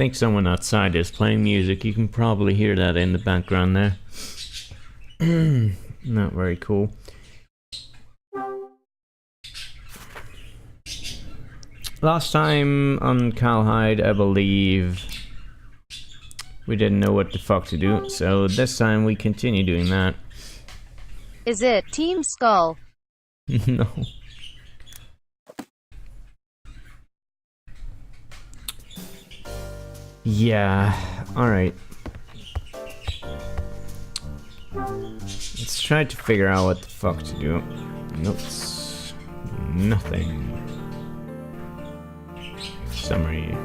think someone outside is playing music. You can probably hear that in the background there. Not very cool. Last time on Calhide, I believe we didn't know what the fuck to do, so this time we continue doing that. Is it Team Skull? No. Yeah, alright. Let's try to figure out what the fuck to do. Notes. Nothing. Summary.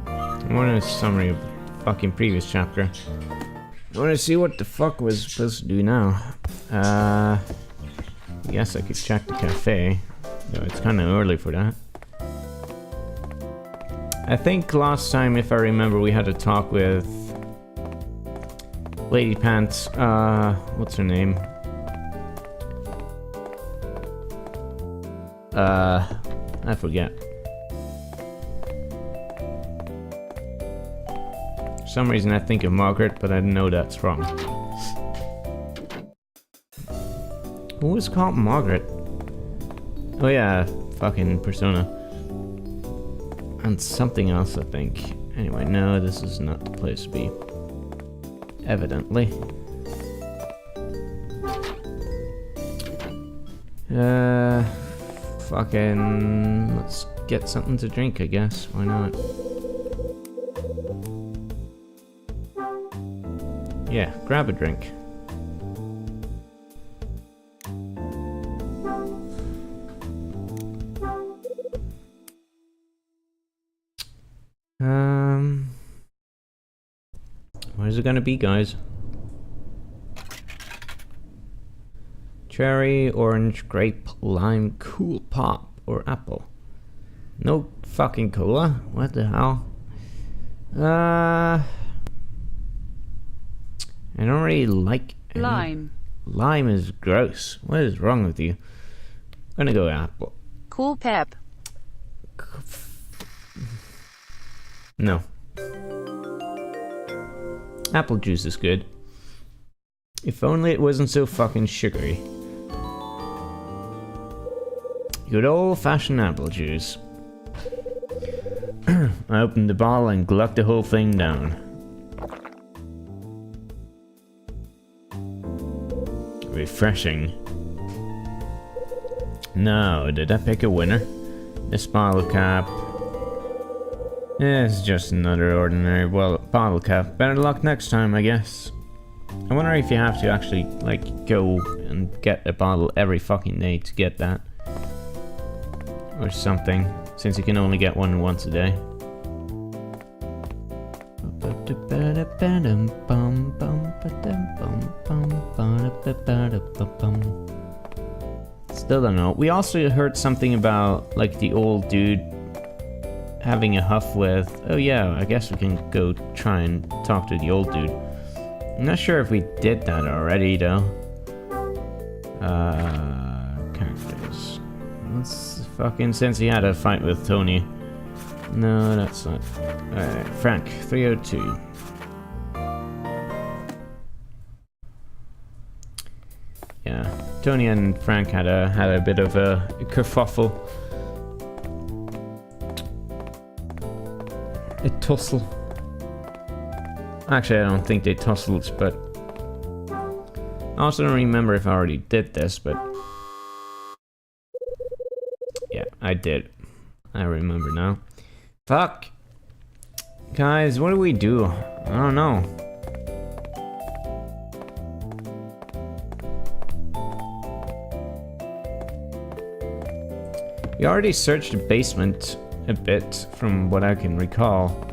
I want a summary of the fucking previous chapter. I want to see what the fuck was supposed to do now. Guess I could check the cafe. Though it's kind of early for that. I think last time, if I remember, we had a talk with Lady Pants. What's her name? I forget. For some reason I think of Margaret, but I know that's wrong. Who was called Margaret? Oh yeah, fucking Persona. And something else, I think. Anyway, no, this is not the place to be. Evidently. Fucking... let's get something to drink, I guess. Why not? Yeah, grab a drink. What is it gonna be, guys? Cherry, orange, grape, lime, cool pop, or apple. No fucking cola? What the hell? I don't really like any. Lime. Lime is gross. What is wrong with you? I'm gonna go apple. Cool pep. No. Apple juice is good. If only it wasn't so fucking sugary. Good old-fashioned apple juice. I opened the bottle and glucked the whole thing down. Refreshing. Now, did I pick a winner? This bottle cap. It's just another ordinary bottle cap. Better luck next time, I guess. I wonder if you have to actually, like, go and get a bottle every fucking day to get that. Or something, since you can only get one once a day. Still don't know. We also heard something about, like, the old dude having a huff with... oh yeah, I guess we can go try and talk to the old dude. I'm not sure if we did that already, though. Characters. Let's fucking... since he had a fight with Tony. No, that's not... Alright, Frank, 302. Yeah, Tony and Frank had a bit of a kerfuffle. A tussle. Actually, I don't think they tussled, but... I also don't remember if I already did this, but... yeah, I did. I remember now. Fuck! Guys, what do we do? I don't know. We already searched the basement a bit, from what I can recall.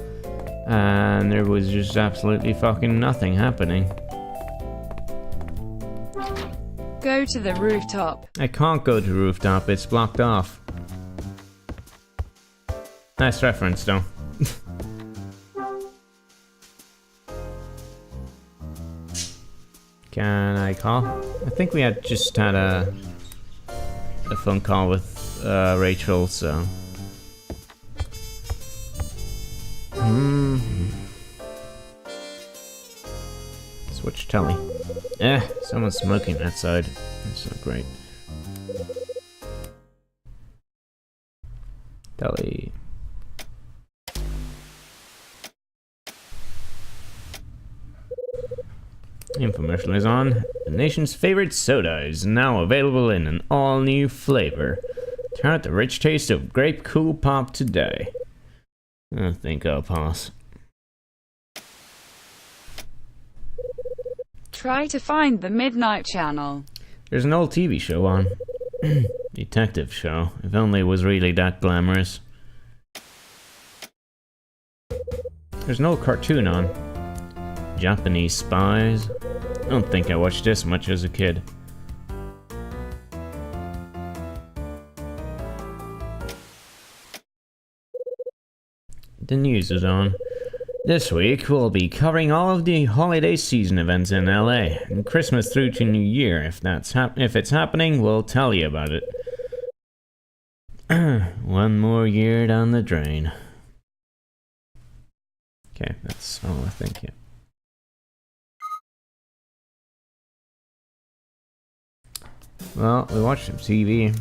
And there was just absolutely fucking nothing happening. Go to the rooftop. I can't go to the rooftop, it's blocked off. Nice reference, though. Can I call? I think we had just had a phone call with Rachel, so... telly. Someone's smoking outside. That's not great. Telly. Infomercial is on. The nation's favorite soda is now available in an all-new flavor. Try out the rich taste of grape Cool Pop today. I think I'll pass. Try to find the Midnight Channel. There's an old TV show on. Detective show. If only it was really that glamorous. There's an old cartoon on. Japanese spies. I don't think I watched this much as a kid. The news is on. This week we'll be covering all of the holiday season events in LA, and Christmas through to New Year. If it's happening, we'll tell you about it. One more year down the drain. Okay, that's all I think, yeah. Well, we watched some TV.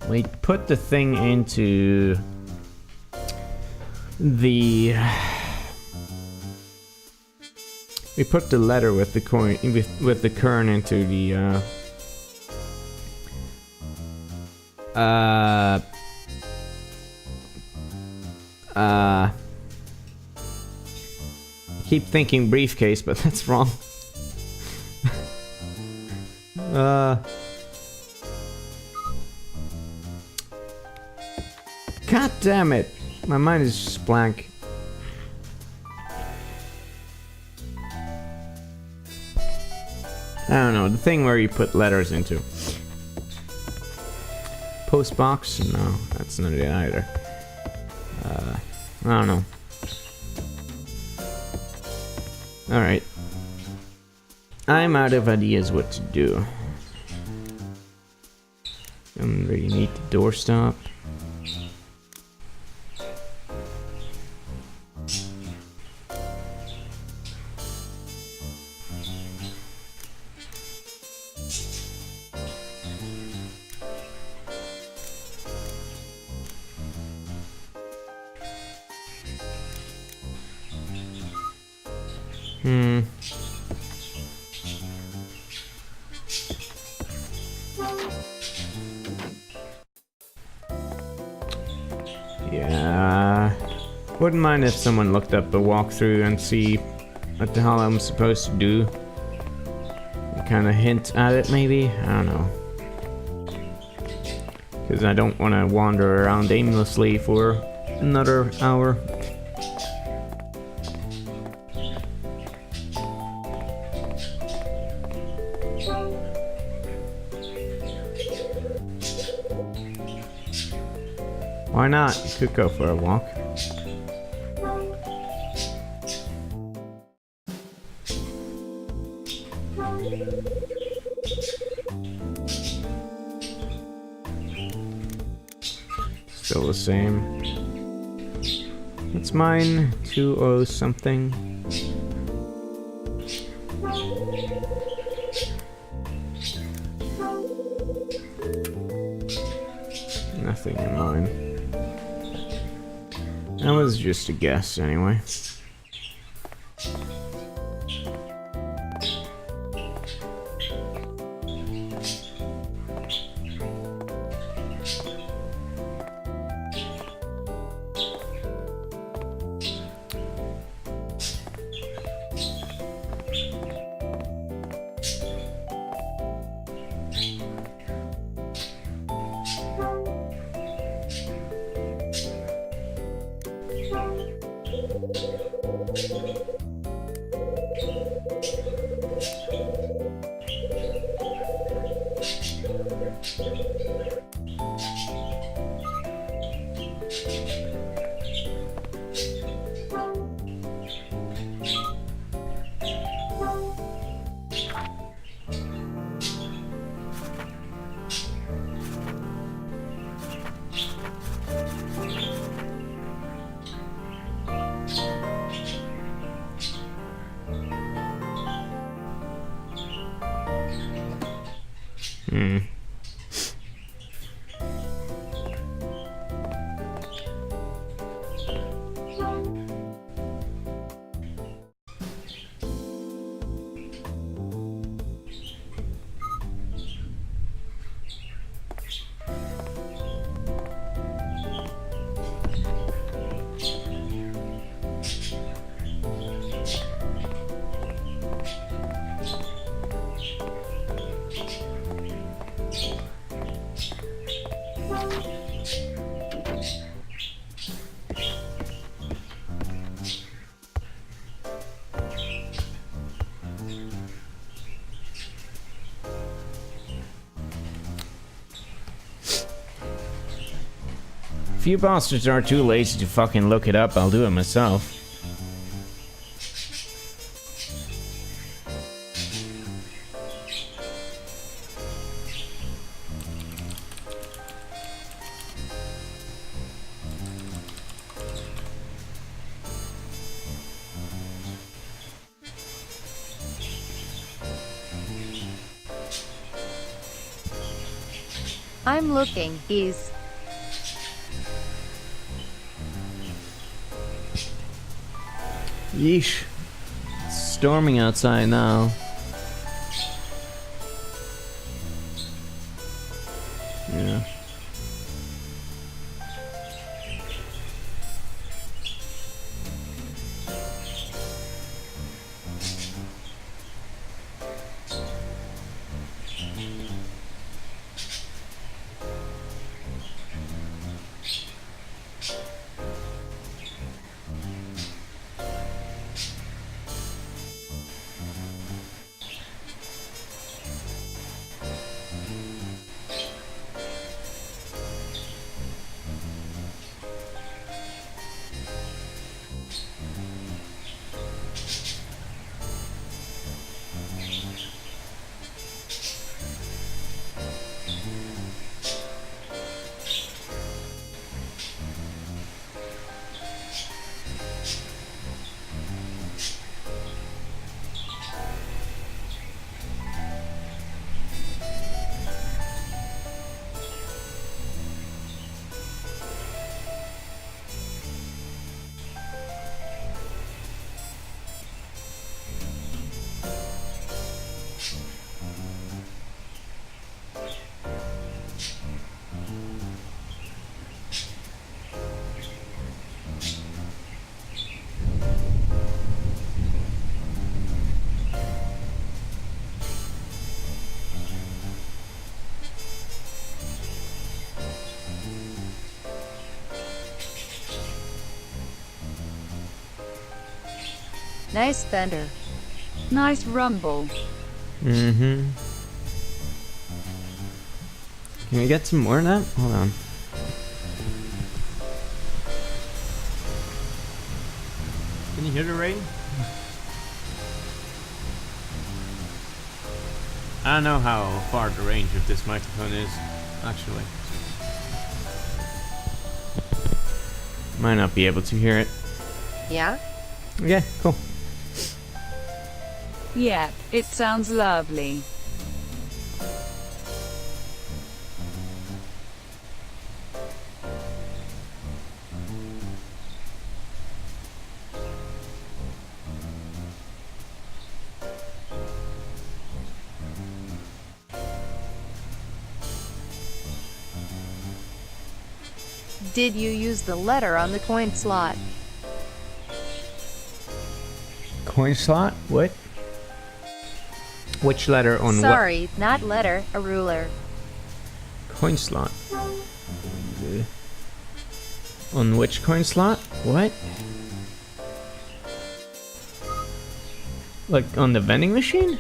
We put the thing into the... We put the letter with the coin with the kern into the I keep thinking briefcase, but that's wrong. God damn it! My mind is just blank. I don't know, the thing where you put letters into. Post box? No, that's not it either. I don't know. Alright. I'm out of ideas what to do. Don't really need the doorstop. Yeah. Wouldn't mind if someone looked up the walkthrough and see what the hell I'm supposed to do. Kind of hint at it, maybe? I don't know. Because I don't want to wander around aimlessly for another hour. Why not? You could go for a walk. Still the same. It's mine. 20 something. Nothing in mine. That was just a guess, anyway. Hmm. If you bastards are too lazy to fucking look it up, I'll do it myself. I'm looking. He's Yeesh. It's storming outside now. Yeah. nice thunder. Nice rumble. Mm-hmm. Can we get some more of that? Hold on. Can you hear the rain? I don't know how far the range of this microphone is, actually. Might not be able to hear it. Yeah? Yeah, cool. Yep, it sounds lovely. Did you use the letter on the coin slot? Coin slot? What? Which letter on Sorry, not letter, a ruler. what? Coin slot. On which coin slot? What? Like on the vending machine?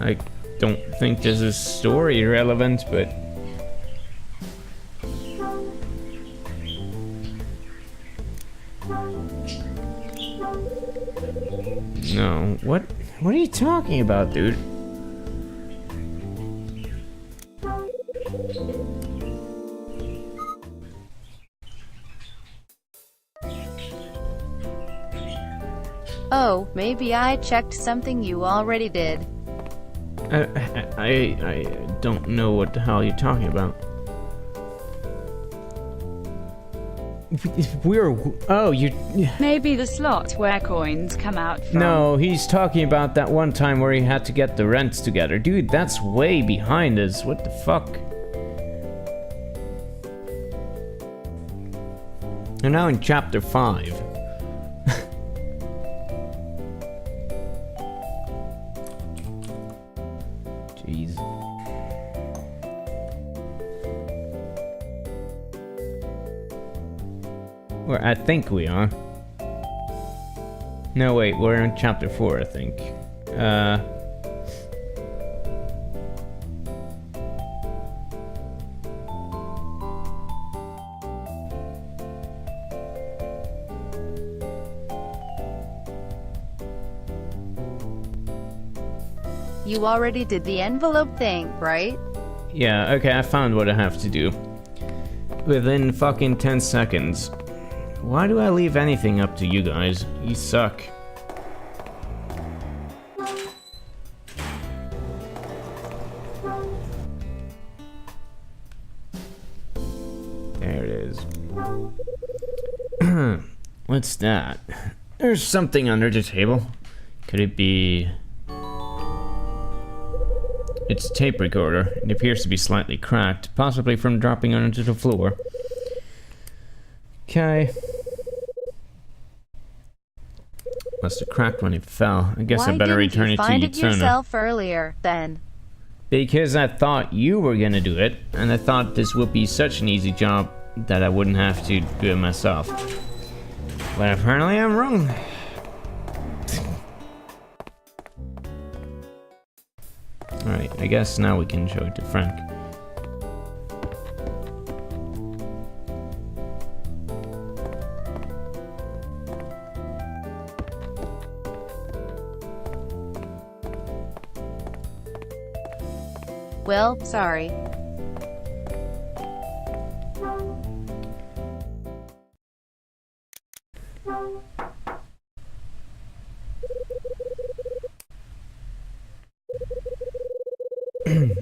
I don't think this is story relevant, but No, what are you talking about, dude? Oh, maybe I checked something you already did. I don't know what the hell you're talking about. Oh, you... Maybe the slot where coins come out from. No, he's talking about that one time where he had to get the rents together. Dude, that's way behind us. What the fuck? We're now in chapter 5. Jeez. I think we are. No, wait, we're in chapter 4, I think. You already did the envelope thing, right? Yeah, okay, I found what I have to do. Within fucking 10 seconds. Why do I leave anything up to you guys? You suck. There it is. What's that? There's something under the table. Could it be... It's a tape recorder. It appears to be slightly cracked, possibly from dropping onto the floor. Okay. Must have cracked when it fell. I guess I better return it to Why didn't you find it Yutsuno. yourself earlier, then? Because I thought you were gonna do it, and I thought this would be such an easy job that I wouldn't have to do it myself. But apparently I'm wrong. Alright, I guess now we can show it to Frank. Well, sorry.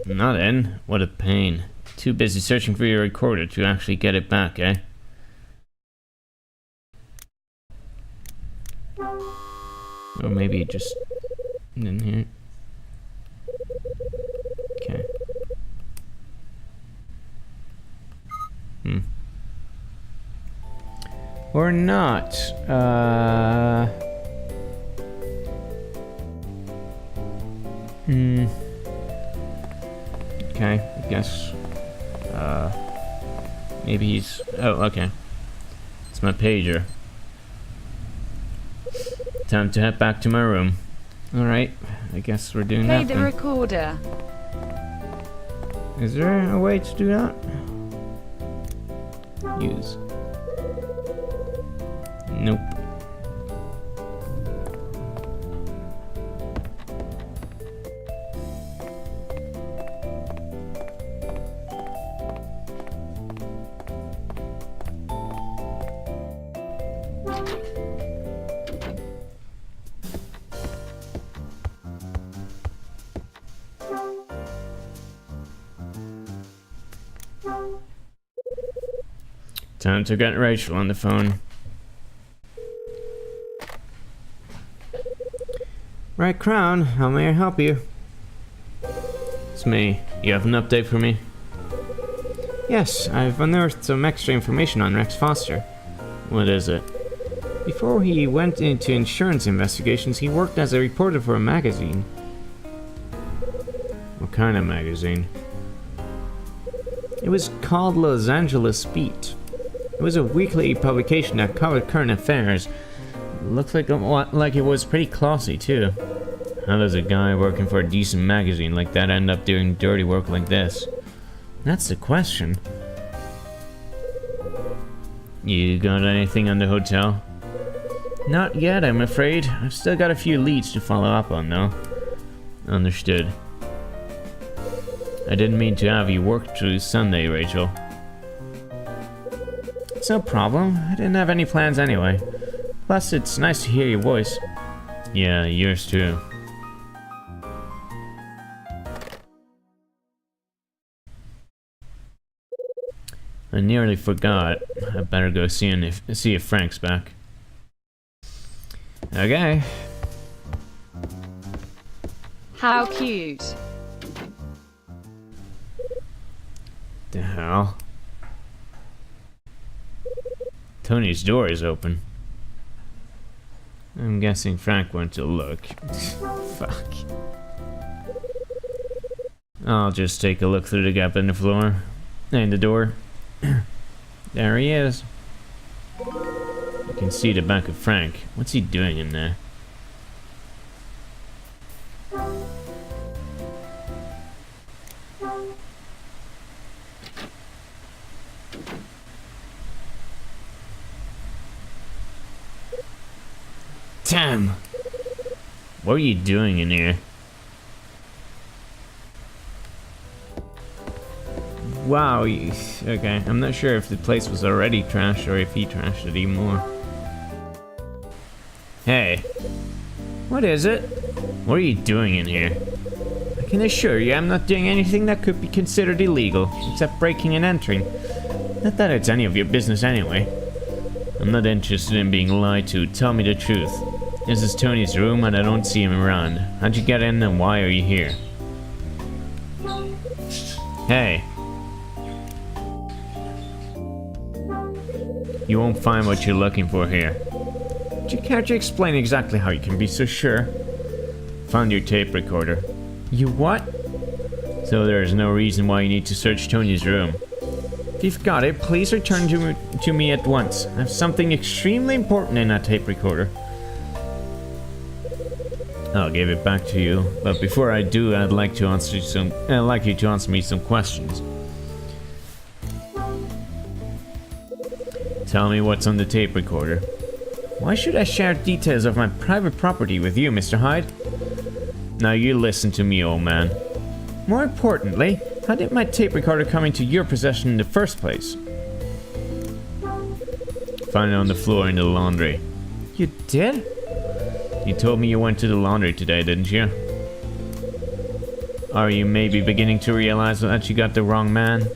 Not in. What a pain. Too busy searching for your recorder to actually get it back, eh? Or maybe just in here. Okay. Or not. Okay, I guess. Maybe he's... Oh, okay. It's my pager. Time to head back to my room. Alright, I guess we're doing Play that the then. recorder. Is there a way to do that? Use. Nope. Time to get Rachel on the phone. Right, Crown, how may I help you? It's me. You have an update for me? Yes, I've unearthed some extra information on Rex Foster. What is it? Before he went into insurance investigations, he worked as a reporter for a magazine. What kind of magazine? It was called Los Angeles Beat. It was a weekly publication that covered current affairs. Looks like it was pretty classy too. How does a guy working for a decent magazine like that end up doing dirty work like this? That's the question. You got anything on the hotel? Not yet, I'm afraid. I've still got a few leads to follow up on, though. Understood. I didn't mean to have you work through Sunday, Rachel. It's no problem. I didn't have any plans anyway. Plus, it's nice to hear your voice. Yeah, yours too. I nearly forgot. I better go see if Frank's back. Okay. How cute. The hell? Tony's door is open. I'm guessing Frank went to look. Fuck. I'll just take a look through the gap in the floor. And the door. There he is. You can see the back of Frank. What's he doing in there? Damn! What are you doing in here? Wow, okay, I'm not sure if the place was already trashed or if he trashed it even more. Hey, what is it? What are you doing in here? I can assure you I'm not doing anything that could be considered illegal, except breaking and entering. Not that it's any of your business anyway. I'm not interested in being lied to, tell me the truth. This is Tony's room and I don't see him around. How'd you get in and why are you here? Hey. You won't find what you're looking for here. Do you care to explain exactly how you can be so sure? Found your tape recorder. You what? So there is no reason why you need to search Tony's room. If you've got it, please return to me at once. I have something extremely important in that tape recorder. I'll give it back to you, but before I do, I'd like you to answer me some questions. Tell me what's on the tape recorder. Why should I share details of my private property with you, Mr. Hyde? Now you listen to me, old man. More importantly, how did my tape recorder come into your possession in the first place? Found it on the floor in the laundry. You did? You told me you went to the laundry today, didn't you? Are you maybe beginning to realize that you got the wrong man?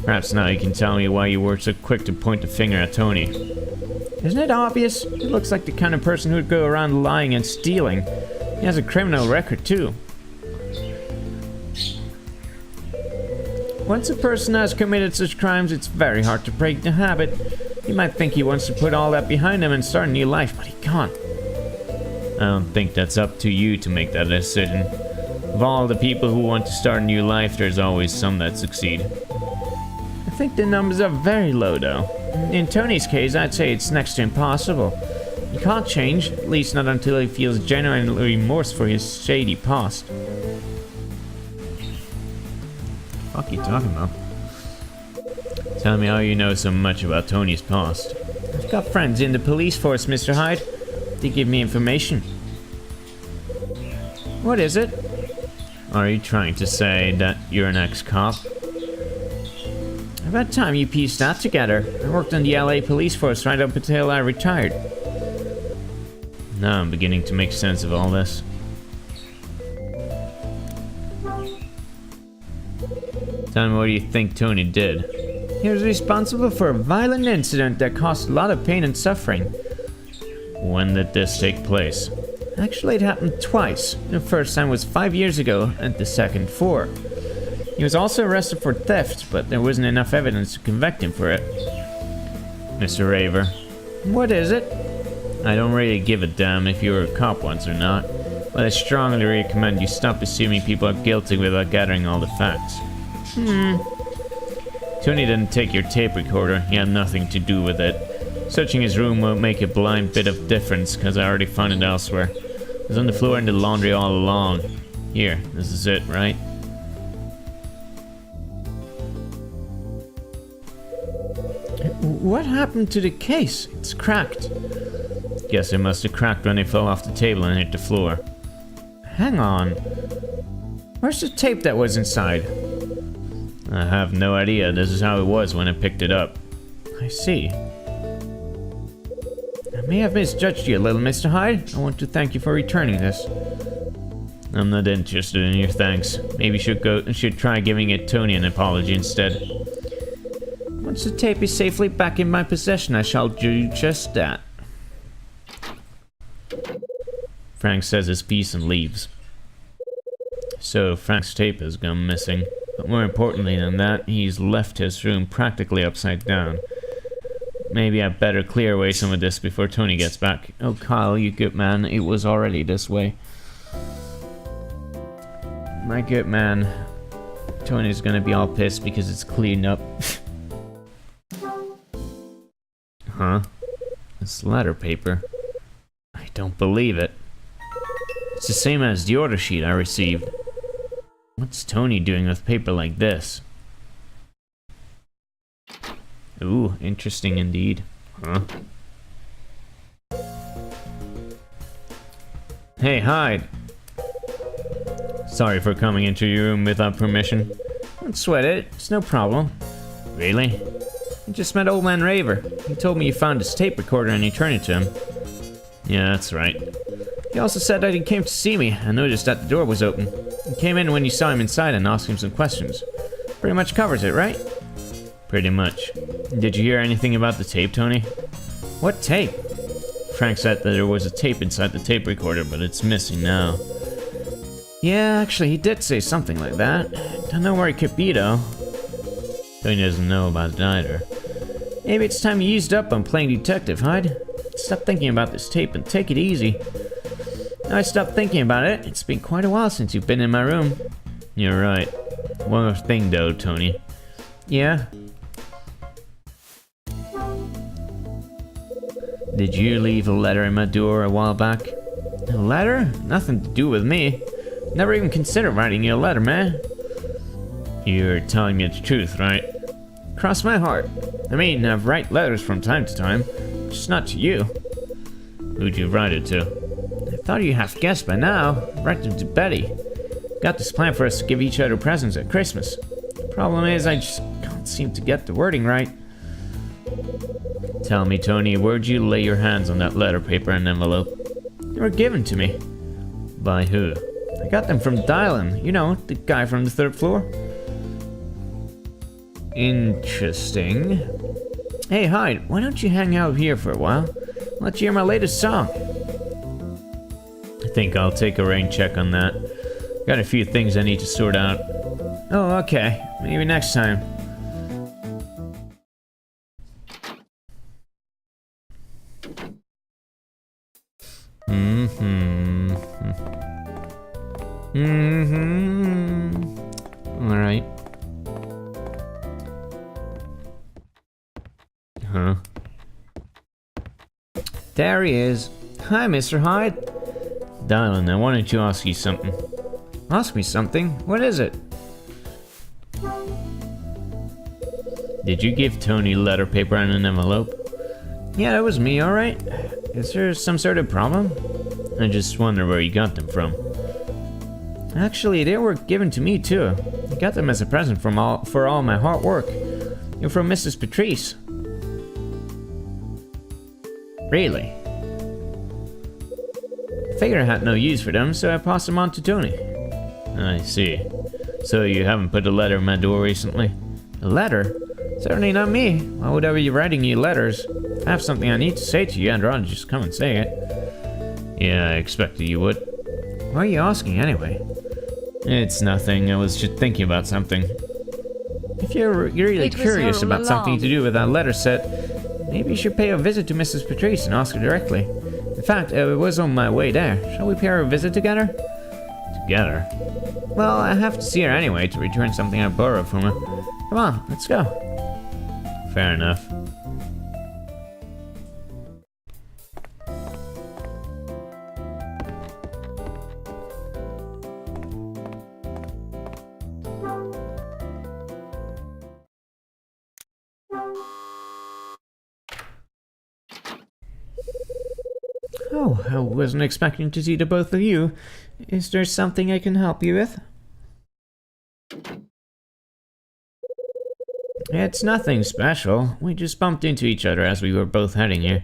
Perhaps now you can tell me why you were so quick to point the finger at Tony. Isn't it obvious? He looks like the kind of person who'd go around lying and stealing. He has a criminal record too. Once a person has committed such crimes, it's very hard to break the habit. He might think he wants to put all that behind him and start a new life, but he can't. I don't think that's up to you to make that decision. Of all the people who want to start a new life, there's always some that succeed. I think the numbers are very low, though. In Tony's case, I'd say it's next to impossible. He can't change, at least not until he feels genuine remorse for his shady past. What the fuck are you talking about? Tell me how you know so much about Tony's past. I've got friends in the police force, Mr. Hyde. They give me information. What is it? Are you trying to say that you're an ex-cop? About time you pieced that together. I worked on the LA police force right up until I retired. Now I'm beginning to make sense of all this. Tell me what do you think Tony did? He was responsible for a violent incident that caused a lot of pain and suffering. When did this take place? Actually, it happened twice. The first time was 5 years ago, and the second 4. He was also arrested for theft, but there wasn't enough evidence to convict him for it. Mr. Raver. What is it? I don't really give a damn if you were a cop once or not, but I strongly recommend you stop assuming people are guilty without gathering all the facts. Tony didn't take your tape recorder, he had nothing to do with it. Searching his room won't make a blind bit of difference, because I already found it elsewhere. It was on the floor in the laundry all along. Here, this is it, right? What happened to the case? It's cracked. Guess it must have cracked when they fell off the table and hit the floor. Hang on. Where's the tape that was inside? I have no idea. This is how it was when I picked it up. I see. I may have misjudged you a little, Mr. Hyde. I want to thank you for returning this. I'm not interested in your thanks. Maybe you should try giving it Tony an apology instead. Once the tape is safely back in my possession, I shall do just that. Frank says his piece and leaves. So Frank's tape has gone missing. But more importantly than that, he's left his room practically upside down. Maybe I'd better clear away some of this before Tony gets back. Oh, Kyle, you good man. It was already this way. My good man. Tony's gonna be all pissed because it's cleaned up. Huh? This letter paper. I don't believe it. It's the same as the order sheet I received. What's Tony doing with paper like this? Ooh, interesting indeed. Huh? Hey, Hyde. Sorry for coming into your room without permission. Don't sweat it, it's no problem. Really? I just met Old Man Raver. He told me you found his tape recorder and you turned it to him. Yeah, that's right. He also said that he came to see me. I noticed that the door was open. He came in when you saw him inside and asked him some questions. Pretty much covers it, right? Pretty much. Did you hear anything about the tape, Tony? What tape? Frank said that there was a tape inside the tape recorder, but it's missing now. Yeah, actually, he did say something like that. Don't know where it could be, though. Tony doesn't know about it either. Maybe it's time you eased up on playing detective, Hyde. Stop thinking about this tape and take it easy. I stopped thinking about it. It's been quite a while since you've been in my room. You're right. One more thing, though, Tony. Yeah? Did you leave a letter in my door a while back? A letter? Nothing to do with me. Never even considered writing you a letter, man. You're telling me the truth, right? Cross my heart. I mean, I write letters from time to time, just not to you. Who'd you write it to? I thought you half guessed by now. I write them to Betty. Got this plan for us to give each other presents at Christmas. Problem is, I just can't seem to get the wording right. Tell me, Tony, where'd you lay your hands on that letter paper and envelope? They were given to me. By who? I got them from Dylan. You know, the guy from the 3rd floor. Interesting. Hey, Hyde, why don't you hang out here for a while? Let's hear my latest song. I think I'll take a rain check on that. Got a few things I need to sort out. Oh, okay. Maybe next time. Alright. Huh? There he is. Hi, Mr. Hyde. Dylan, I wanted to ask you something. Ask me something? What is it? Did you give Tony letter paper and an envelope? Yeah, that was me, alright. Is there some sort of problem? I just wonder where you got them from. Actually, they were given to me too. I got them as a present for all my hard work. They're from Mrs. Patrice. Really? I figured I had no use for them, so I passed them on to Tony. I see. So you haven't put a letter in my door recently? A letter? Certainly not me. Why would I be writing you letters? If I have something I need to say to you, I'd rather just come and say it. Yeah, I expected you would. Why are you asking anyway? It's nothing. I was just thinking about something. If you're really curious about something to do with that letter set, maybe you should pay a visit to Mrs. Patrice and ask her directly. In fact, it was on my way there. Shall we pay her a visit together? Together? Well, I have to see her anyway to return something I borrowed from her. Come on, let's go. Fair enough. Oh, I wasn't expecting to see the both of you. Is there something I can help you with? It's nothing special. We just bumped into each other as we were both heading here.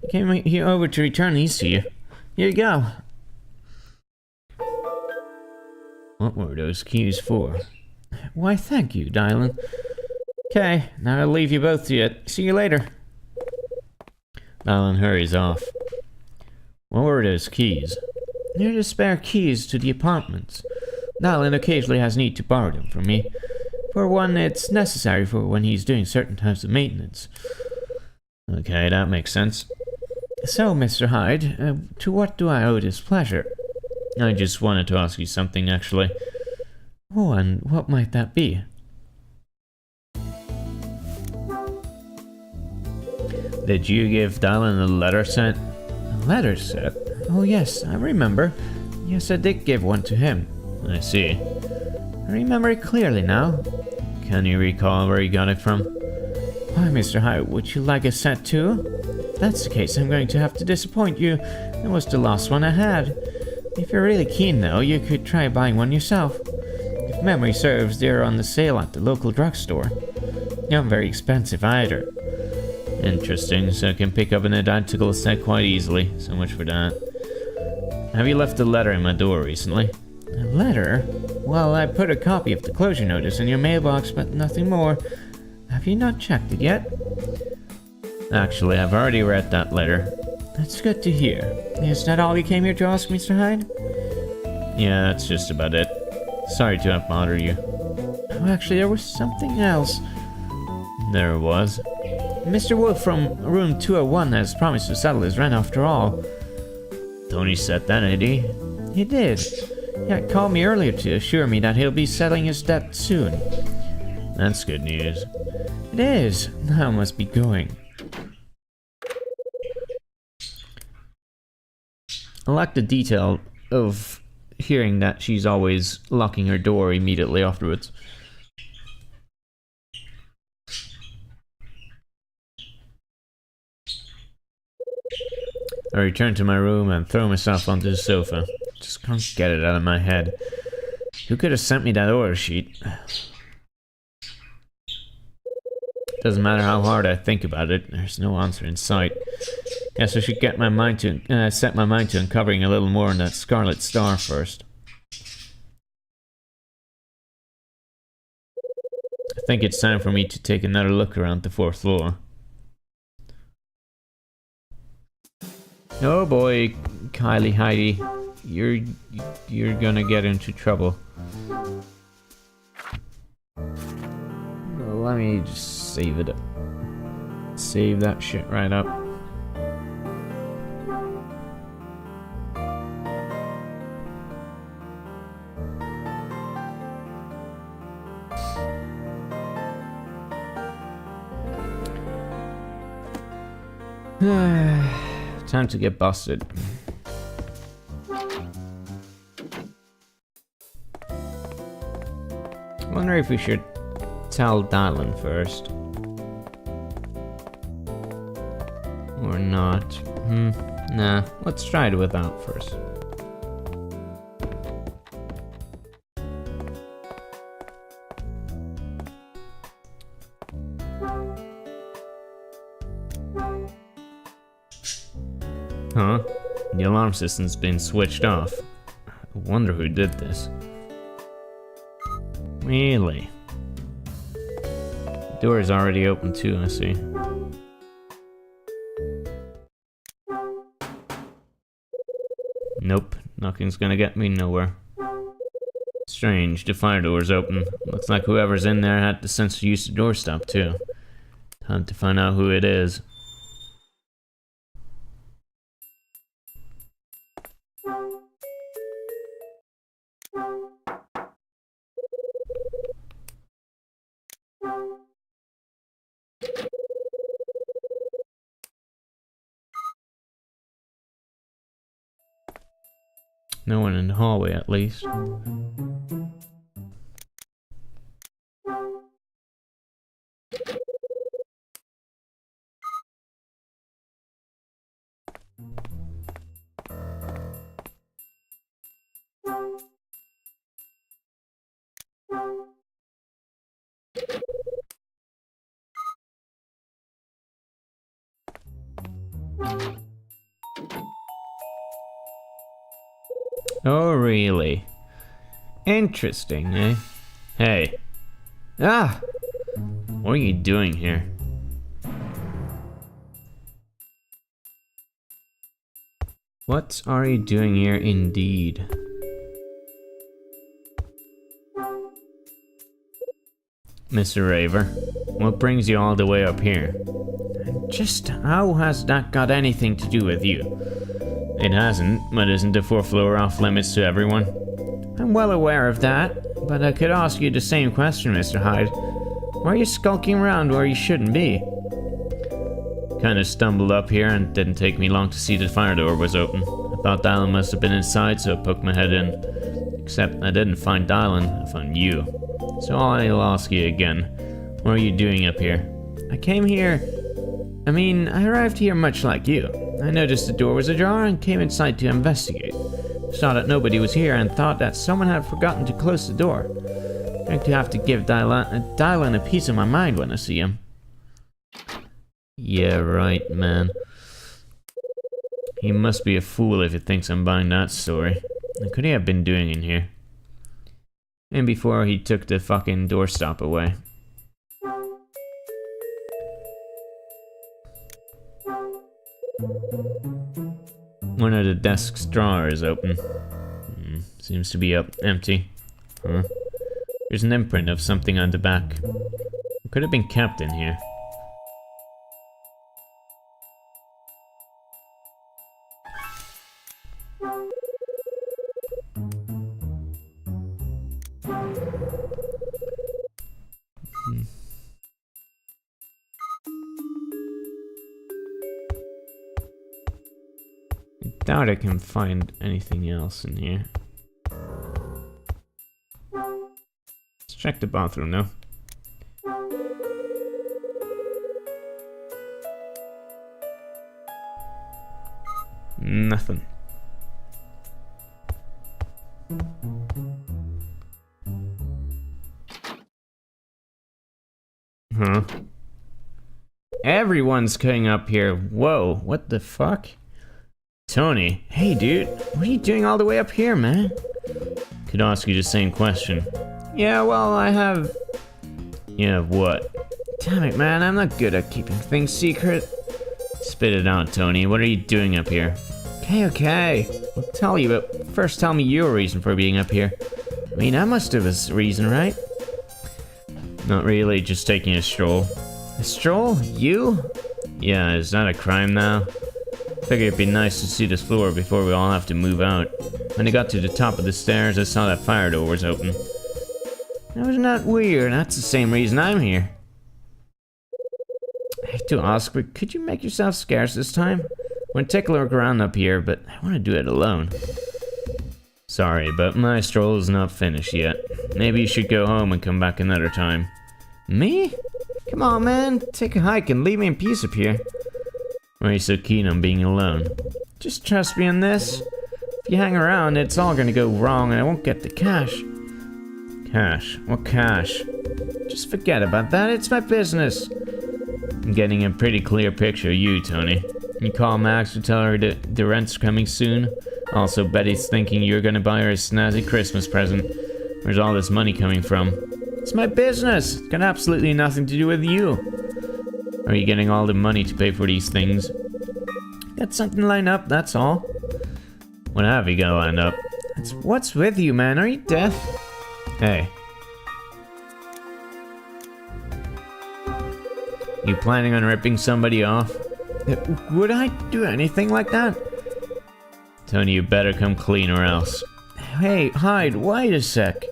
I came here over to return these to you. Here you go. What were those keys for? Why, thank you, Dylan. Okay, now I'll leave you both to it. See you later. Dylan hurries off. What were those keys? They're the spare keys to the apartments. Dylan occasionally has need to borrow them from me. For one, it's necessary for when he's doing certain types of maintenance. Okay, that makes sense. So, Mr. Hyde, to what do I owe this pleasure? I just wanted to ask you something, actually. Oh, and what might that be? Did you give Dylan a letter set? A letter set? Oh yes, I remember. Yes, I did give one to him. I see. I remember it clearly now. Can you recall where you got it from? Why, Mr. Hyde, would you like a set too? If that's the case, I'm going to have to disappoint you. It was the last one I had. If you're really keen though, you could try buying one yourself. If memory serves, they're on the sale at the local drugstore. They aren't very expensive either. Interesting, so I can pick up an identical set quite easily. So much for that. Have you left a letter in my door recently? A letter? Well, I put a copy of the closure notice in your mailbox, but nothing more. Have you not checked it yet? Actually, I've already read that letter. That's good to hear. Is that all you came here to ask, Mr. Hyde? Yeah, that's just about it. Sorry to have bothered you. Oh, actually, there was something else. There was. Mr. Wolf from room 201 has promised to settle his rent after all. Tony said that, did he? He did. He called me earlier to assure me that he'll be settling his debt soon. That's good news. It is. Now I must be going. I like the detail of hearing that she's always locking her door immediately afterwards. I return to my room and throw myself onto the sofa. Just can't get it out of my head. Who could have sent me that order sheet? Doesn't matter how hard I think about it, there's no answer in sight. Guess I should get my mind to set my mind to uncovering a little more on that Scarlet Star first. I think it's time for me to take another look around the 4th floor. Oh boy, Kylie Heidi, you're gonna get into trouble. Well, let me just save it up. Save that shit right up. Time to get busted. Wonder if we should tell Dylan first. Or not. Nah, let's try it without first. Huh? The alarm system's been switched off. I wonder who did this. Really? The door is already open too, I see. Nope, knocking's gonna get me nowhere. Strange, the fire door's open. Looks like whoever's in there had the sense to use the doorstop too. Time to find out who it is. No one in the hallway, at least. Oh, really? Interesting, eh? Hey. Ah! What are you doing here? What are you doing here indeed? Mr. Raver, what brings you all the way up here? Just how has that got anything to do with you? It hasn't, but isn't the fourth floor off limits to everyone? I'm well aware of that, but I could ask you the same question, Mr. Hyde. Why are you skulking around where you shouldn't be? Kinda stumbled up here and didn't take me long to see the fire door was open. I thought Dylan must have been inside, so I poked my head in. Except I didn't find Dylan, I found you. So I'll ask you again, what are you doing up here? I came here... I arrived here much like you. I noticed the door was ajar and came inside to investigate. Saw that nobody was here and thought that someone had forgotten to close the door. I'm going to have to give Dylan a piece of my mind when I see him. Yeah, right, man. He must be a fool if he thinks I'm buying that story. What could he have been doing in here? And before he took the fucking doorstop away. One of the desk's drawers is open. Seems to be empty. Huh? There's an imprint of something on the back. It could have been kept in here. I doubt I can find anything else in here. Let's check the bathroom now. Nothing. Huh? Everyone's coming up here. Whoa, what the fuck? Tony, hey dude, what are you doing all the way up here, man? Could ask you the same question. Yeah, well, I have... Yeah, what? Damn it, man, I'm not good at keeping things secret. Spit it out, Tony, what are you doing up here? Okay, I'll tell you, but first tell me your reason for being up here. I must have a reason, right? Not really, just taking a stroll. A stroll? You? Yeah, is that a crime now? Figured it'd be nice to see this floor before we all have to move out. When I got to the top of the stairs, I saw that fire door was open. Wasn't that weird? That's the same reason I'm here. I hate to ask, but could you make yourself scarce this time? I want to take a look around up here, but I want to do it alone. Sorry, but my stroll is not finished yet. Maybe you should go home and come back another time. Me? Come on, man. Take a hike and leave me in peace up here. Why are you so keen on being alone? Just trust me on this. If you hang around, it's all gonna go wrong and I won't get the cash. Cash? What cash? Just forget about that, it's my business. I'm getting a pretty clear picture of you, Tony. You call Max to tell her that the rent's coming soon. Also, Betty's thinking you're gonna buy her a snazzy Christmas present. Where's all this money coming from? It's my business! It's got absolutely nothing to do with you. Are you getting all the money to pay for these things? Got something lined up, that's all. What have you got lined up? What's with you, man? Are you deaf? Hey. You planning on ripping somebody off? Would I do anything like that? Tony, you better come clean or else. Hey, Hyde, wait a sec.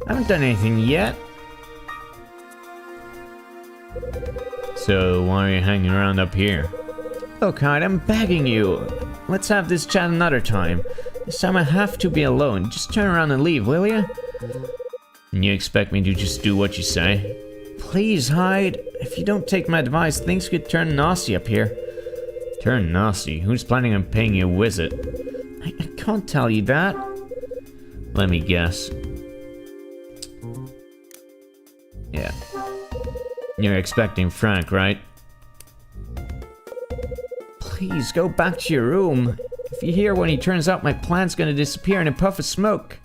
I haven't done anything yet. So, why are you hanging around up here? Look, Hyde, I'm begging you. Let's have this chat another time. This time I have to be alone. Just turn around and leave, will you? And you expect me to just do what you say? Please, Hyde. If you don't take my advice, things could turn nasty up here. Turn nasty? Who's planning on paying you a visit? I can't tell you that. Let me guess. Yeah. You're expecting Frank, right? Please, go back to your room. If you hear when he turns up, my plan's gonna disappear in a puff of smoke.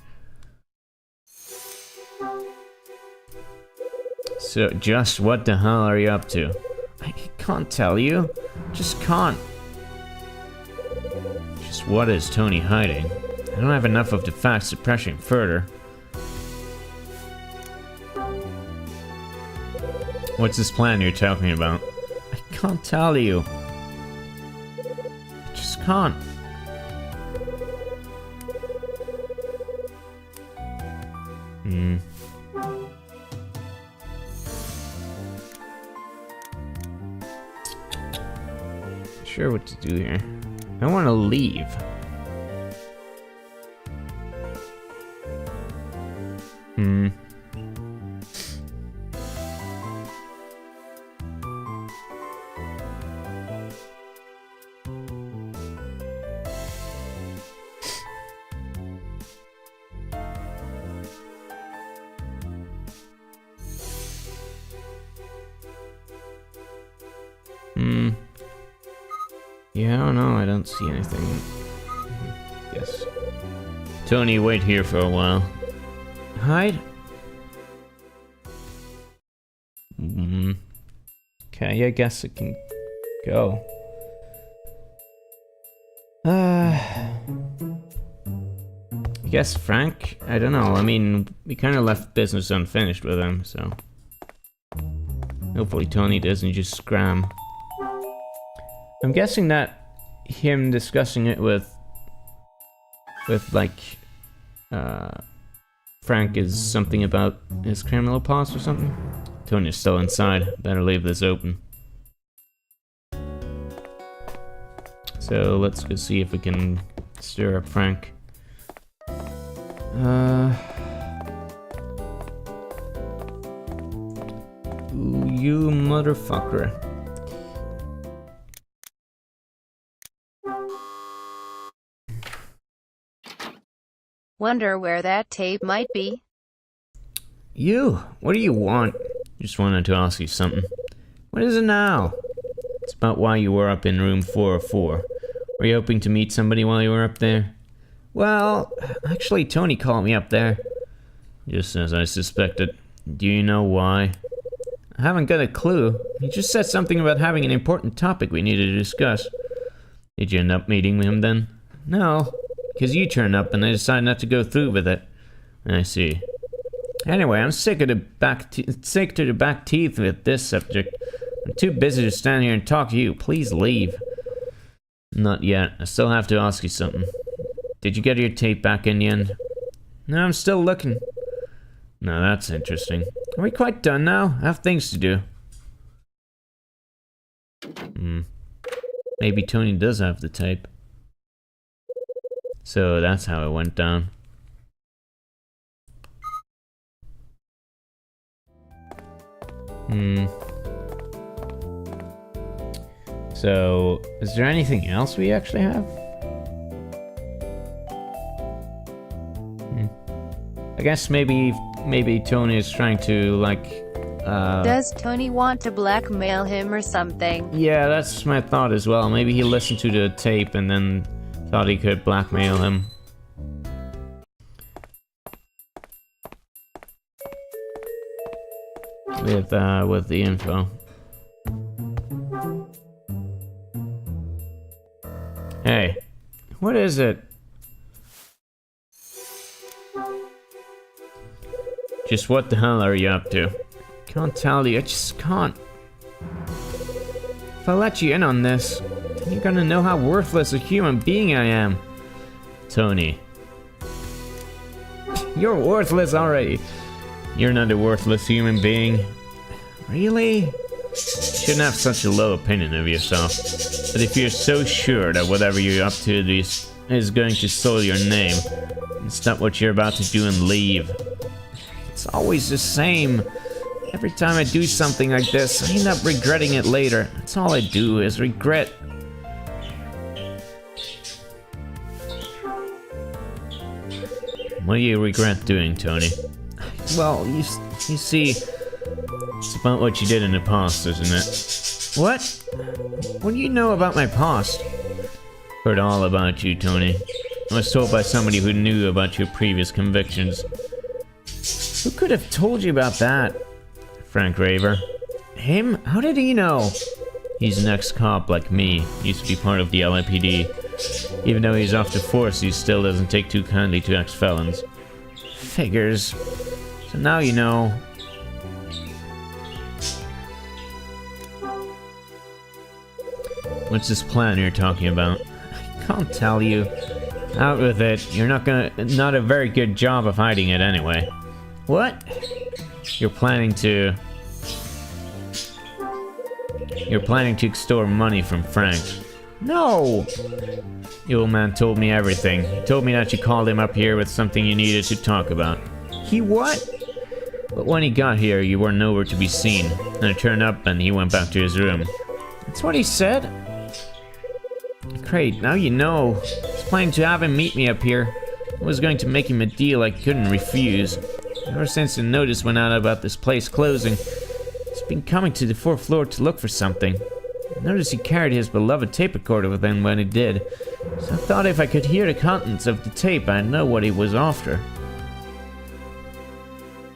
So, just what the hell are you up to? I can't tell you. Just can't. Just what is Tony hiding? I don't have enough of the facts to press him further. What's this plan you're talking about? I can't tell you. I just can't. Sure what to do here. I want to leave. Yeah, I don't know, I don't see anything. Yes. Tony, wait here for a while. Hide? Okay, I guess it can go. I guess Frank? I don't know, I mean, we kind of left business unfinished with him, so... Hopefully Tony doesn't just scram. I'm guessing that him discussing it with like, Frank is something about his criminal past or something. Tony's still inside. Better leave this open. So let's go see if we can stir up Frank. Ooh, you motherfucker. Wonder where that tape might be. You? What do you want? Just wanted to ask you something. What is it now? It's about why you were up in room 404. Were you hoping to meet somebody while you were up there? Well, actually Tony called me up there. Just as I suspected. Do you know why? I haven't got a clue. He just said something about having an important topic we needed to discuss. Did you end up meeting with him then? No. Because you turned up and I decided not to go through with it. I see. Anyway, I'm sick to the back teeth with this subject. I'm too busy to stand here and talk to you. Please leave. Not yet. I still have to ask you something. Did you get your tape back in the end? No, I'm still looking. Now that's interesting. Are we quite done now? I have things to do. Maybe Tony does have the tape. So that's how it went down. So, is there anything else we actually have? I guess maybe Tony is trying to, like, Does Tony want to blackmail him or something? Yeah, that's my thought as well. Maybe he listened to the tape and then thought he could blackmail him. With the info. Hey, what is it? Just what the hell are you up to? Can't tell you, I just can't. If I let you in on this, then you're gonna know how worthless a human being I am. Tony. You're worthless already. You're not a worthless human being. Really? You shouldn't have such a low opinion of yourself. But if you're so sure that whatever you're up to is going to soil your name, then stop what you're about to do and leave. It's always the same. Every time I do something like this, I end up regretting it later. That's all I do is regret. What do you regret doing, Tony? Well, you see, it's about what you did in the past, isn't it? What? What do you know about my past? Heard all about you, Tony. I was told by somebody who knew about your previous convictions. Who could have told you about that? Frank Raver. Him? How did he know? He's an ex-cop like me. Used to be part of the LAPD. Even though he's off the force, he still doesn't take too kindly to ex-felons. Figures. So now you know. What's this plan you're talking about? I can't tell you. Out with it. You're not a very good job of hiding it anyway. What? You're planning to extort money from Frank. No! The old man told me everything. He told me that you called him up here with something you needed to talk about. He what? But when he got here, you were nowhere to be seen. And I turned up and he went back to his room. That's what he said? Great, now you know. I was planning to have him meet me up here. I was going to make him a deal I couldn't refuse. Ever since the notice went out about this place closing, he's been coming to the 4th floor to look for something. I noticed he carried his beloved tape recorder with him when he did, so I thought if I could hear the contents of the tape, I'd know what he was after.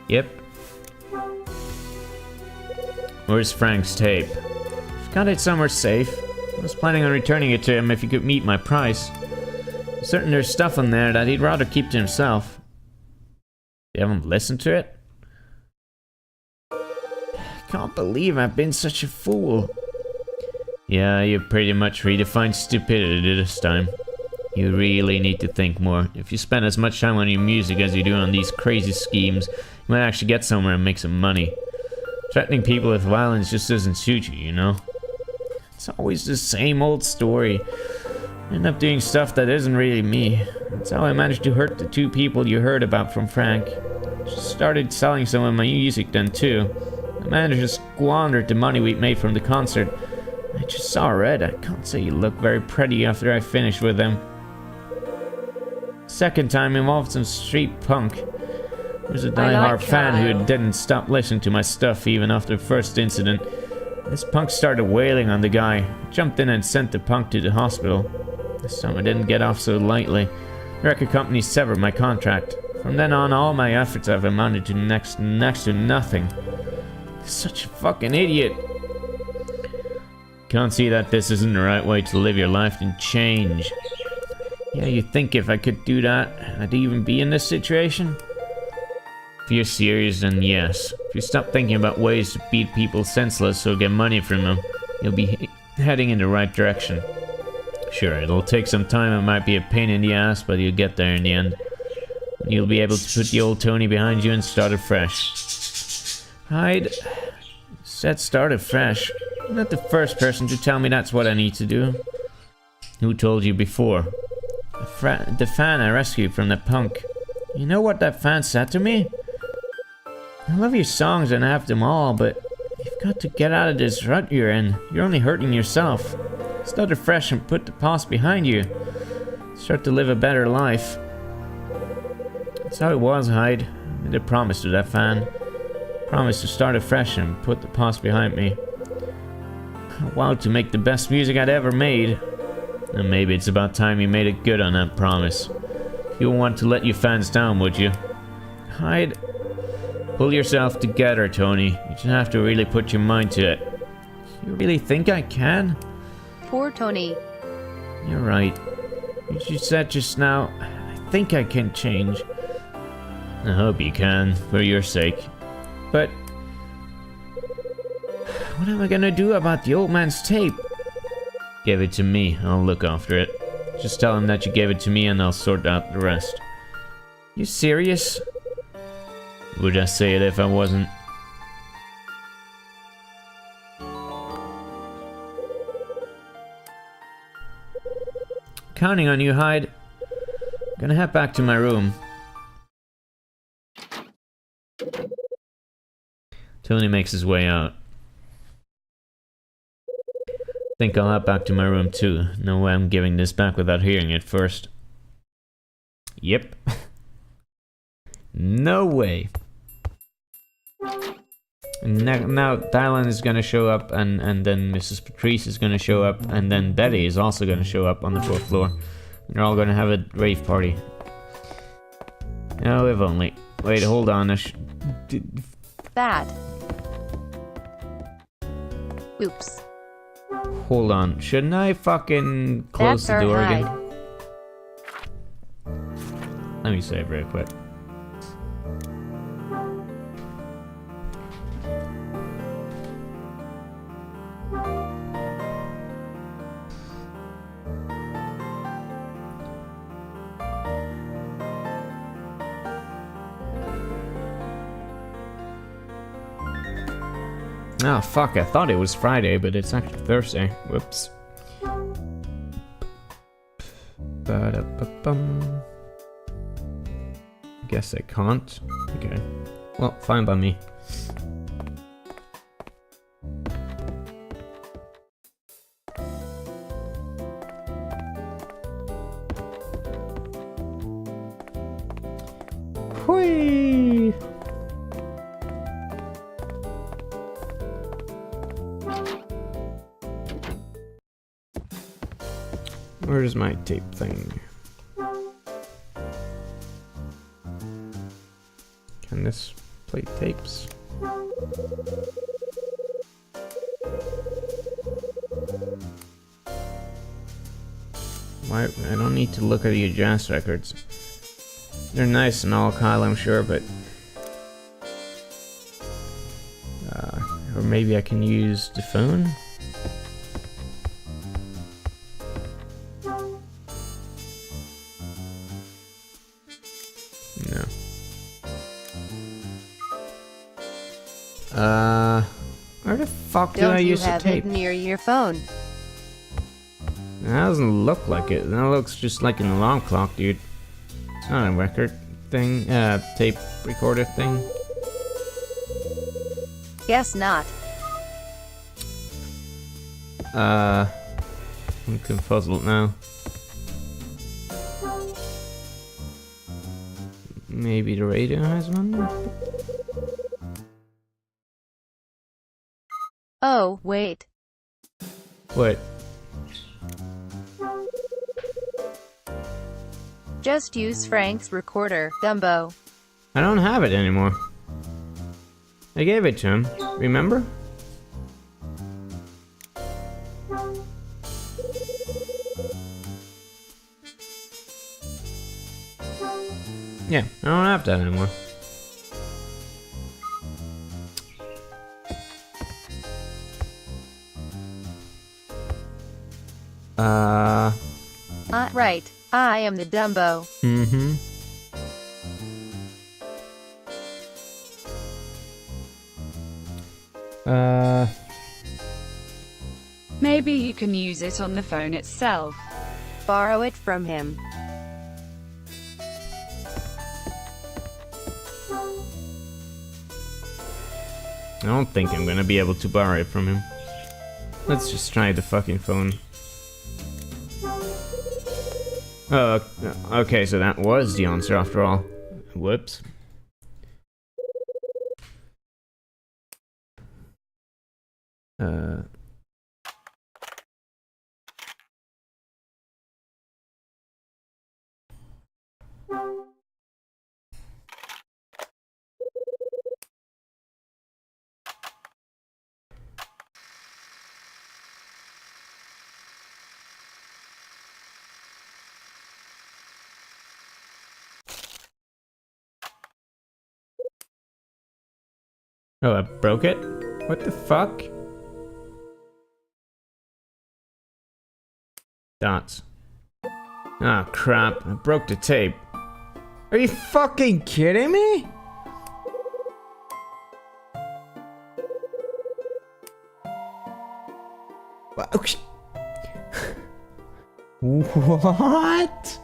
Yep. Where's Frank's tape? I've got it somewhere safe. I was planning on returning it to him if he could meet my price. I'm certain there's stuff on there that he'd rather keep to himself. You haven't listened to it? I can't believe I've been such a fool. Yeah, you pretty much redefined stupidity this time. You really need to think more. If you spend as much time on your music as you do on these crazy schemes, you might actually get somewhere and make some money. Threatening people with violence just doesn't suit you, you know? It's always the same old story. I end up doing stuff that isn't really me. That's how I managed to hurt the 2 people you heard about from Frank. Just started selling some of my music then too. I managed to squander the money we made from the concert. I just saw red. I can't say you look very pretty after I finished with them. Second time involved some street punk. There was a die-hard fan who didn't stop listening to my stuff even after the first incident. This punk started wailing on the guy. I jumped in and sent the punk to the hospital. This time I didn't get off so lightly. The record company severed my contract. From then on, all my efforts have amounted to next to nothing. Such a fucking idiot. Can't see that this isn't the right way to live your life and change. Yeah, you think if I could do that, I'd even be in this situation? If you're serious, then yes. If you stop thinking about ways to beat people senseless or get money from them, you'll be heading in the right direction. Sure, it'll take some time, it might be a pain in the ass, but you'll get there in the end. You'll be able to put the old Tony behind you and start afresh. I'd said start afresh. You're not the first person to tell me that's what I need to do. Who told you before? The fan I rescued from the punk. You know what that fan said to me? I love your songs and I have them all, but you've got to get out of this rut you're in. You're only hurting yourself. Start afresh and put the past behind you. Start to live a better life. That's how it was, Hyde. I made a promise to that fan. Promise to start afresh and put the past behind me. I vowed to make the best music I'd ever made. And maybe it's about time you made it good on that promise. You won't want to let your fans down, would you? Hyde, pull yourself together, Tony. You just have to really put your mind to it. You really think I can? Poor Tony. You're right. As you said just now, I think I can change. I hope you can, for your sake. But what am I gonna do about the old man's tape? Give it to me, I'll look after it. Just tell him that you gave it to me and I'll sort out the rest. You serious? Would I say it if I wasn't? Counting on you, Hyde. Gonna head back to my room. Tony makes his way out. Think I'll head back to my room too. No way I'm giving this back without hearing it first. Yep. No way. And now Dylan is gonna show up, and then Mrs. Patrice is gonna show up, and then Betty is also gonna show up on the 4th floor. And they're all gonna have a rave party. Oh, if only. Wait, hold on. That. Oops. Hold on. Shouldn't I fucking close That's the door our again? hide. Let me save real quick. Oh fuck, I thought it was Friday, but it's actually Thursday. Whoops. Ba-da-ba-bum. Guess I can't. Okay. Well, fine by me. Whee! Where's my tape thing? Can this play tapes? Why? I don't need to look at your jazz records. They're nice and all, Kyle, I'm sure, but... or maybe I can use the phone? No. Where the fuck do I Don't you use the have tape? it near your phone? That doesn't look like it. That looks just like an alarm clock, dude. It's not a record thing, tape recorder thing. Guess not. I'm confuzzled now. Maybe the radio has one? Oh, wait. What? Just use Frank's recorder, Dumbo. I don't have it anymore. I gave it to him, remember? Yeah, I don't have that anymore. Right. I am the Dumbo. Mm-hmm. Maybe you can use it on the phone itself. Borrow it from him. I don't think I'm gonna be able to borrow it from him. Let's just try the fucking phone. Oh, okay, so that was the answer after all. Whoops. Oh, I broke it? What the fuck? Dots. Ah, crap. I broke the tape. Are you fucking kidding me? What?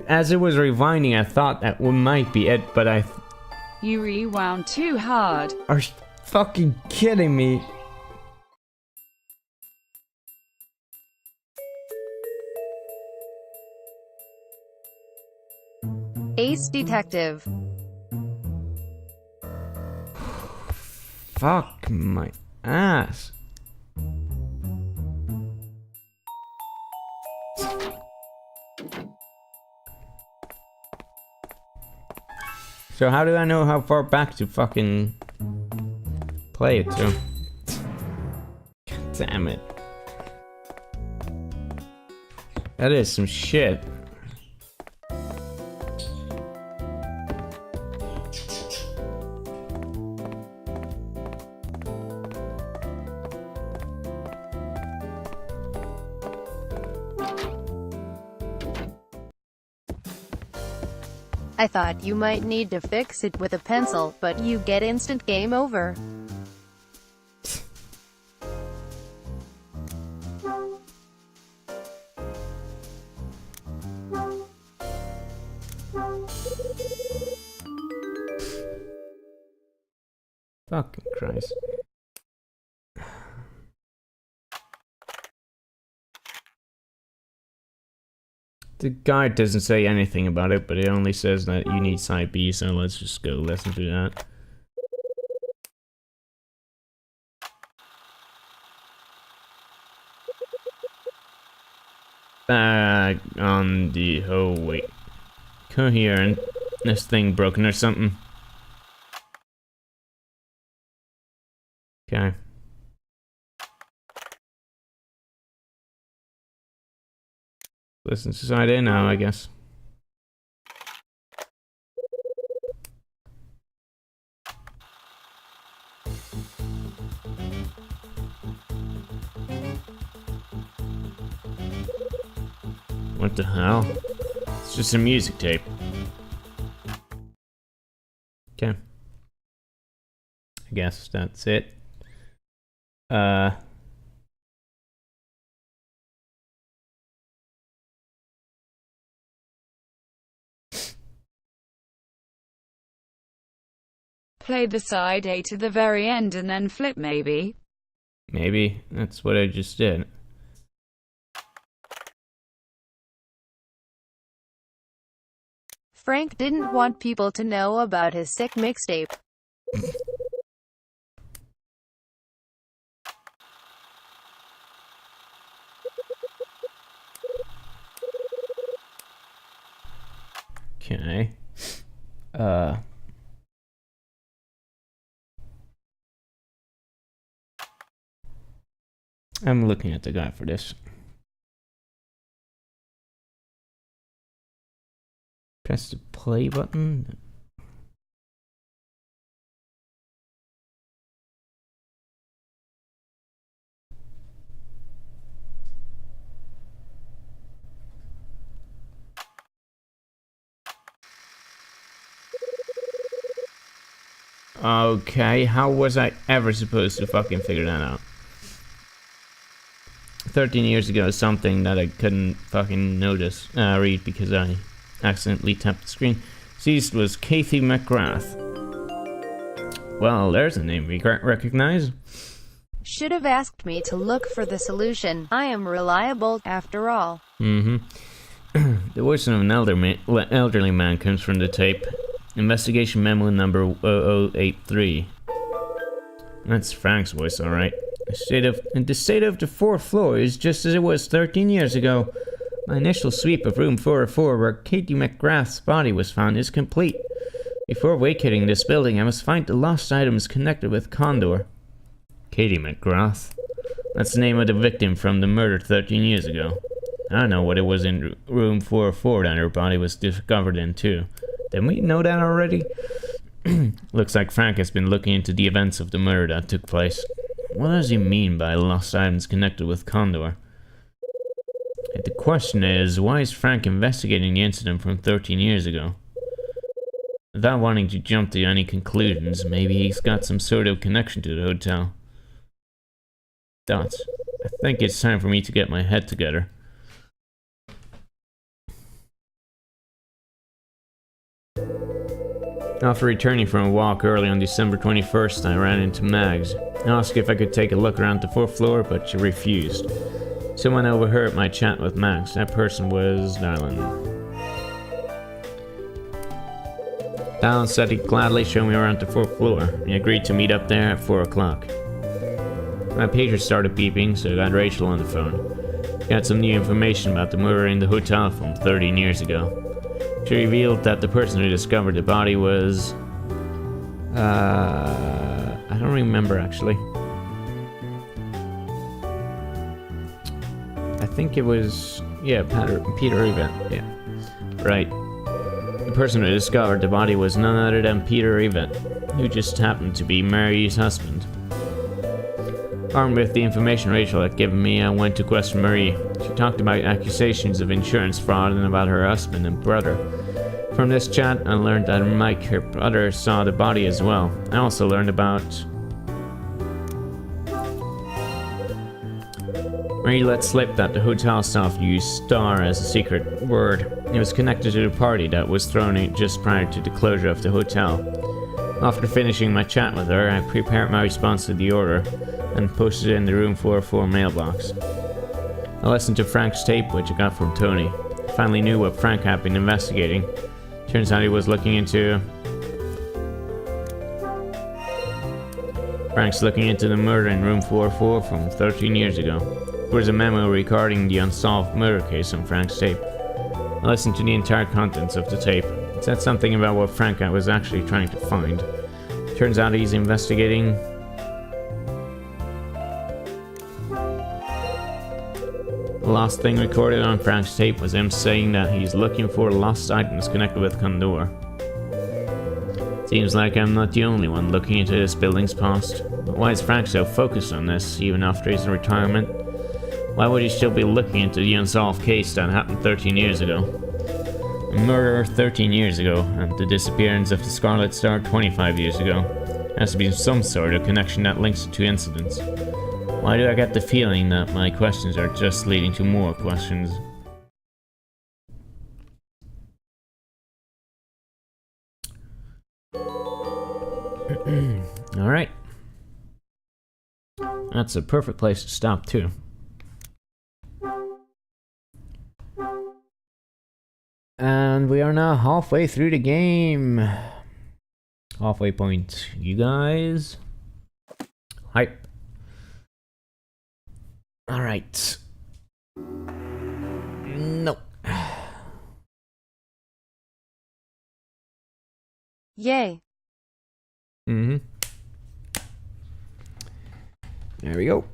As it was rewinding, I thought that might be it, but You rewound too hard. Are you fucking kidding me? Ace Detective. Fuck my ass. So how do I know how far back to fucking play it to? God damn it. That is some shit. I thought you might need to fix it with a pencil, but you get instant game over. Fucking Christ. The guide doesn't say anything about it, but it only says that you need side B, so let's just go listen to that. Back on the... oh wait. Coherent. This thing broken or something. Okay. Listen to side A now, I guess. What the hell? It's just a music tape. Okay. I guess that's it. Play the side A to the very end and then flip maybe. Maybe. That's what I just did. Frank didn't want people to know about his sick mixtape. Okay. I'm looking at the guy for this. Press the play button. Okay, how was I ever supposed to fucking figure that out? 13 years ago, something that I couldn't fucking notice, read because I accidentally tapped the screen. Deceased was Kathy McGrath. Well, there's a name we recognize. Should have asked me to look for the solution. I am reliable, after all. The voice of an elderly man comes from the tape. Investigation memo number 0083. That's Frank's voice, alright. The state of the fourth floor is just as it was 13 years ago. My initial sweep of room 404, where Katie McGrath's body was found, is complete. Before vacating this building, I must find the lost items connected with Condor. Katie McGrath? That's the name of the victim from the murder 13 years ago. I know what it was in room 404 that her body was discovered in, too. Didn't we know that already? Looks like Frank has been looking into the events of the murder that took place. What does he mean by lost items connected with Condor? And the question is, why is Frank investigating the incident from 13 years ago? Without wanting to jump to any conclusions, maybe he's got some sort of connection to the hotel. Dots. I think it's time for me to get my head together. After returning from a walk early on December 21st, I ran into Mags. I asked if I could take a look around the fourth floor, but she refused. Someone overheard my chat with Max. That person was Darlin. Alan said he'd gladly show me around the 4th floor. He agreed to meet up there at 4 o'clock. My pager started beeping, so I got Rachel on the phone. Got some new information about the murder in the hotel from 13 years ago. She revealed that the person who discovered the body was... I don't remember actually. I think it was... yeah, Peter Event. Yeah. Right. The person who discovered the body was none other than Peter Event, who just happened to be Mary's husband. Armed with the information Rachel had given me, I went to question Marie. She talked about accusations of insurance fraud and about her husband and brother. From this chat, I learned that Mike, her brother, saw the body as well. I also learned about... Marie let slip that the hotel staff used star as a secret word. It was connected to the party that was thrown in just prior to the closure of the hotel. After finishing my chat with her, I prepared my response to the order and posted it in the room 404 mailbox. I listened to Frank's tape, which I got from Tony. I finally knew what Frank had been investigating. Turns out he was looking into... Frank's looking into the murder in room 404 from 13 years ago. There was a memo regarding the unsolved murder case on Frank's tape. I listened to the entire contents of the tape. It said something about what Frank was actually trying to find. Turns out he's investigating... The last thing recorded on Frank's tape was him saying that he's looking for lost items connected with Condor. Seems like I'm not the only one looking into this building's past. But why is Frank so focused on this, even after his retirement? Why would he still be looking into the unsolved case that happened 13 years ago? A murder 13 years ago, and the disappearance of the Scarlet Star 25 years ago. There has to be some sort of connection that links the two incidents. Why do I get the feeling that my questions are just leading to more questions? Alright. That's a perfect place to stop too. And we are now halfway through the game. Halfway point, you guys. Hype. Alright. No. Yay. Mm-hmm. There we go.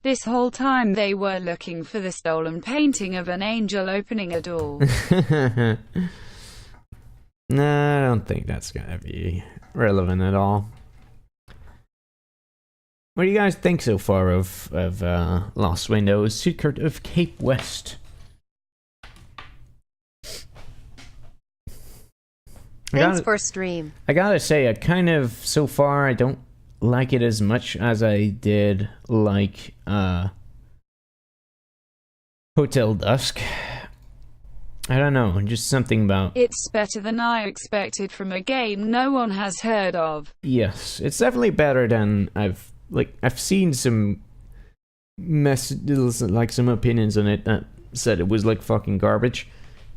This whole time they were looking for the stolen painting of an angel opening a door. No, I don't think that's gonna be relevant at all. What do you guys think so far of Lost Windows, Secret of Cape West? Thanks for stream. I gotta say, I kind of, so far, I don't like it as much as I did like Hotel Dusk. I don't know, just something about... It's better than I expected from a game no one has heard of. Yes, it's definitely better than I've seen some messages, like some opinions on it that said it was like fucking garbage.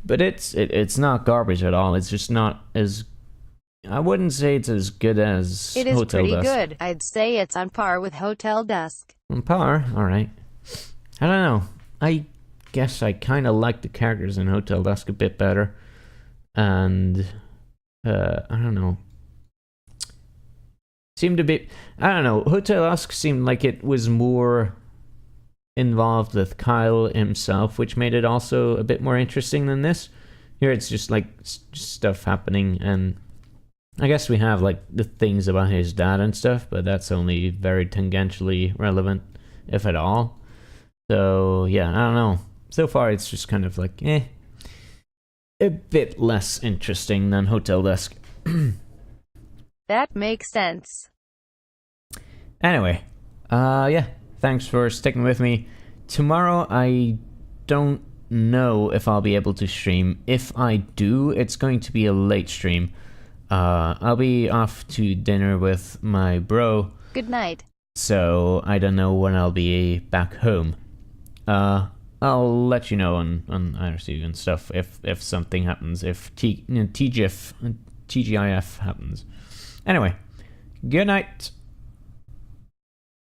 But it's not garbage at all. It's just not as... I wouldn't say it's as good as It is Hotel pretty Dusk. good. I'd say it's on par with Hotel Dusk. On par? Alright. I don't know. I guess I kind of like the characters in Hotel Dusk a bit better. And... I don't know. Seemed a bit... I don't know. Hotel Dusk seemed like it was more involved with Kyle himself, which made it also a bit more interesting than this. Here it's just like stuff happening, and I guess we have like the things about his dad and stuff, but that's only very tangentially relevant, if at all. So yeah, I don't know. So far it's just kind of like a bit less interesting than Hotel Dusk. That makes sense. Anyway, yeah, thanks for sticking with me. Tomorrow, I don't know if I'll be able to stream. If I do, it's going to be a late stream. I'll be off to dinner with my bro. Good night. So I don't know when I'll be back home. I'll let you know on IRC and stuff if something happens, if TGIF happens. Anyway, good night.